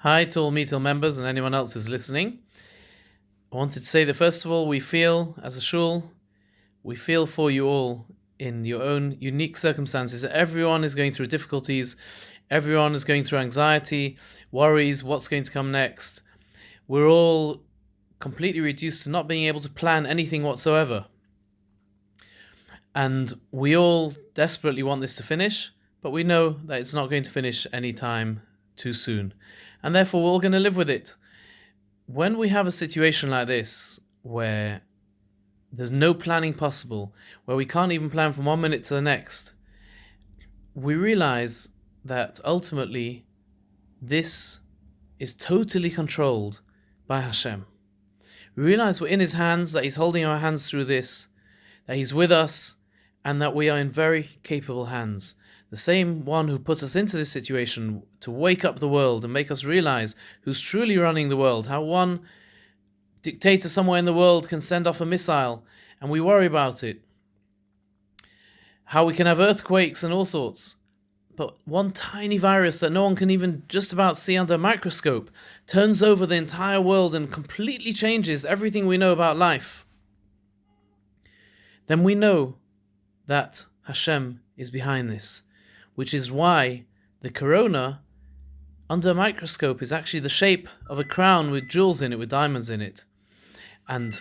Hi to all Meade members and anyone else who's listening. I wanted to say that first of all, we feel, as a Shul, we feel for you all in your own unique circumstances. Everyone is going through difficulties, everyone is going through anxiety, worries, what's going to come next. We're all completely reduced to not being able to plan anything whatsoever. And we all desperately want this to finish, but we know that it's not going to finish anytime too soon. And therefore, we're all going to live with it. When we have a situation like this, where there's no planning possible, where we can't even plan from one minute to the next, we realize that ultimately this is totally controlled by Hashem. We realize we're in His hands, that He's holding our hands through this, that He's with us, and that we are in very capable hands. The same one who put us into this situation to wake up the world and make us realize who's truly running the world, how one dictator somewhere in the world can send off a missile and we worry about it, how we can have earthquakes and all sorts, but one tiny virus that no one can even just about see under a microscope turns over the entire world and completely changes everything we know about life. Then we know that Hashem is behind this, which is why the corona, under a microscope, is actually the shape of a crown with jewels in it, with diamonds in it. And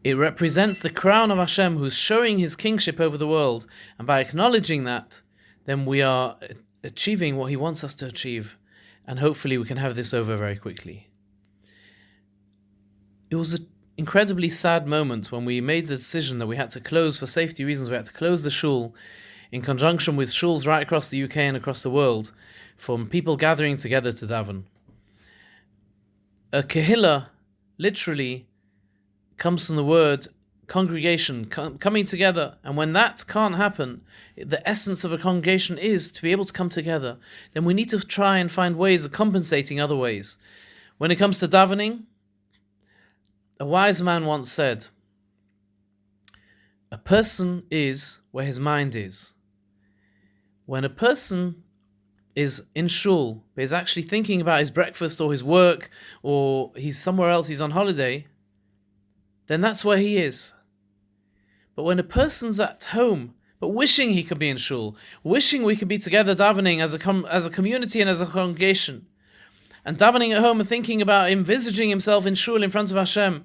it represents the crown of Hashem, who's showing His kingship over the world. And by acknowledging that, then we are achieving what He wants us to achieve. And hopefully we can have this over very quickly. It was an incredibly sad moment when we made the decision that we had to close, for safety reasons, we had to close the Shul, in conjunction with shuls right across the UK and across the world, from people gathering together to daven. A kehillah literally comes from the word congregation, coming together, and when that can't happen, the essence of a congregation is to be able to come together, then we need to try and find ways of compensating other ways. When it comes to davening, a wise man once said, "A person is where his mind is." When a person is in shul, but is actually thinking about his breakfast or his work, or he's somewhere else, he's on holiday, then that's where he is. But when a person's at home, but wishing he could be in shul, wishing we could be together davening as a community and as a congregation, and davening at home and thinking about envisaging himself in shul in front of Hashem,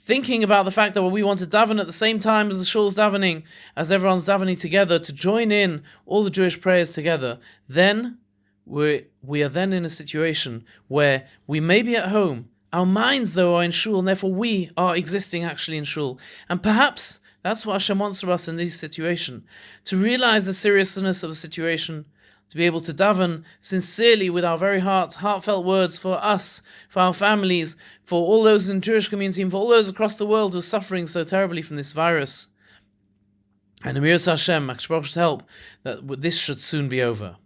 thinking about the fact that we want to daven at the same time as the shul's davening, as everyone's davening together, to join in all the Jewish prayers together, then we are then in a situation where we may be at home, our minds though are in shul, and therefore we are existing actually in shul. And perhaps that's what Hashem wants from us in this situation, to realize the seriousness of the situation, to be able to daven sincerely with our very heartfelt words for us, for our families, for all those in the Jewish community, and for all those across the world who are suffering so terribly from this virus. And Amiras Hashem, HaKadosh should help that this should soon be over.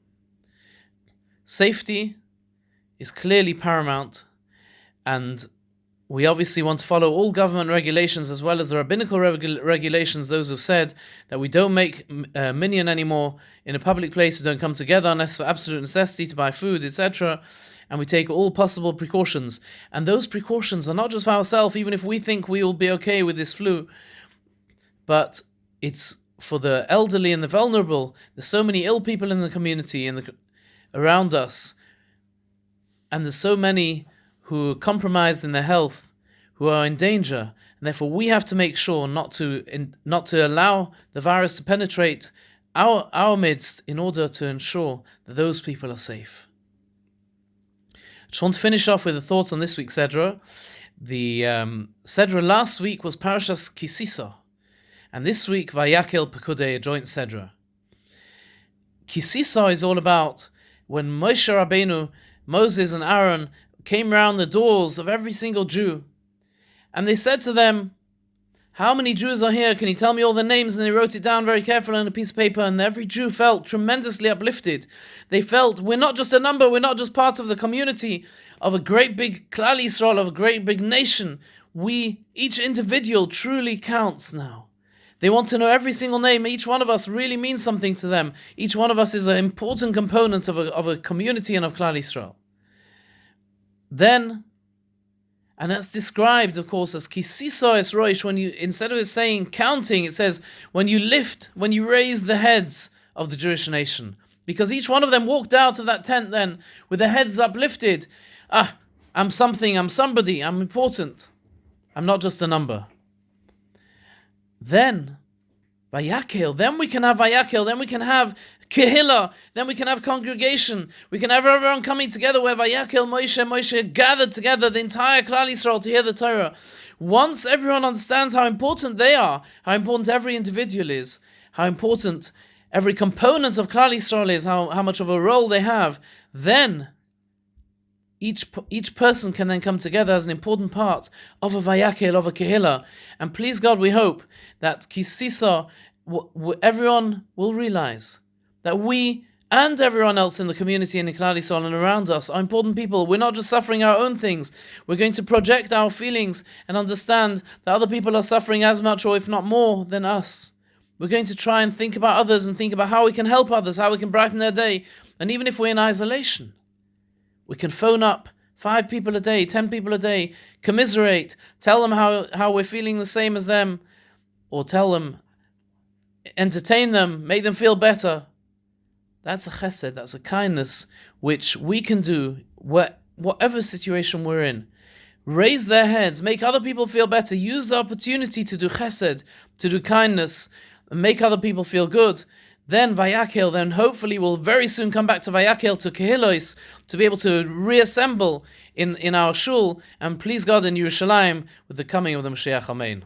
Safety is clearly paramount, and we obviously want to follow all government regulations as well as the rabbinical regulations, those who've said that we don't make minyan anymore in a public place, we don't come together unless for absolute necessity to buy food, etc. And we take all possible precautions. And those precautions are not just for ourselves, even if we think we will be okay with this flu, but it's for the elderly and the vulnerable. There's so many ill people in the community and around us, and there's so many who are compromised in their health, who are in danger, and therefore we have to make sure not to allow the virus to penetrate our midst in order to ensure that those people are safe. I just want to finish off with the thoughts on this week's Sedra. The Sedra last week was Parashas Kisisa, and this week Vayakel Pekudei, a joint Sedra. Kisisa is all about when Moshe Rabbeinu, Moses and Aaron came round the doors of every single Jew, and they said to them, "How many Jews are here? Can you tell me all their names?" And they wrote it down very carefully on a piece of paper, and every Jew felt tremendously uplifted. They felt, we're not just a number, we're not just part of the community of a great big Klal Yisrael, of a great big nation. Each individual truly counts now. They want to know every single name. Each one of us really means something to them. Each one of us is an important component of a community and of Klal Yisrael. Then, and that's described, of course, as Kisiso es Roish, when you, instead of it saying counting, it says when you raise the heads of the Jewish nation. Because each one of them walked out of that tent then with their heads uplifted. I'm something, I'm somebody, I'm important. I'm not just a number. Then, Vayakel, then we can have Vayakel, then we can have Kehillah, then we can have congregation. We can have everyone coming together where Vayakel, Moshe gathered together, the entire Klal Yisrael to hear the Torah. Once everyone understands how important they are, how important every individual is, how important every component of Klal Yisrael is, how much of a role they have, then each person can then come together as an important part of a Vayakel, of a Kehillah. And please God, we hope that Kisisa, everyone will realize that we and everyone else in the community and in Klal Yisrael and around us are important people. We're not just suffering our own things. We're going to project our feelings and understand that other people are suffering as much or if not more than us. We're going to try and think about others and think about how we can help others, how we can brighten their day. And even if we're in isolation, we can phone up 5 people a day, 10 people a day, commiserate, tell them how we're feeling the same as them, or tell them, entertain them, make them feel better. That's a chesed, that's a kindness, which we can do whatever situation we're in. Raise their heads, make other people feel better, use the opportunity to do chesed, to do kindness, and make other people feel good. Then Vayakel, then hopefully we'll very soon come back to Vayakel, to Kehilos, to be able to reassemble in our Shul, and please God in Yerushalayim with the coming of the Mashiach. Amen.